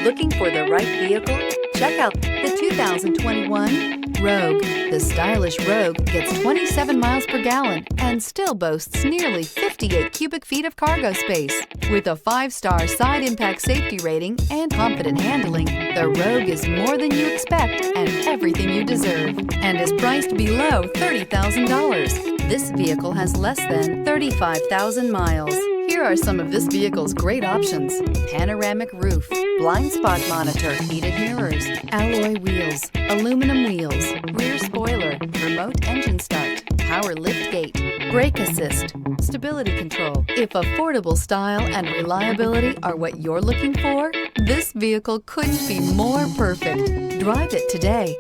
Looking for the right vehicle? Check out the 2021 Rogue. The stylish Rogue gets 27 miles per gallon and still boasts nearly 58 cubic feet of cargo space. With a 5-star side impact safety rating and confident handling, the Rogue is more than you expect and everything you deserve, and is priced below $30,000. This vehicle has less than 35,000 miles. Here are some of this vehicle's great options: panoramic roof, blind spot monitor, heated mirrors, alloy wheels, aluminum wheels, rear spoiler, remote engine start, power liftgate, brake assist, stability control. If affordable style and reliability are what you're looking for, this vehicle couldn't be more perfect. Drive it today.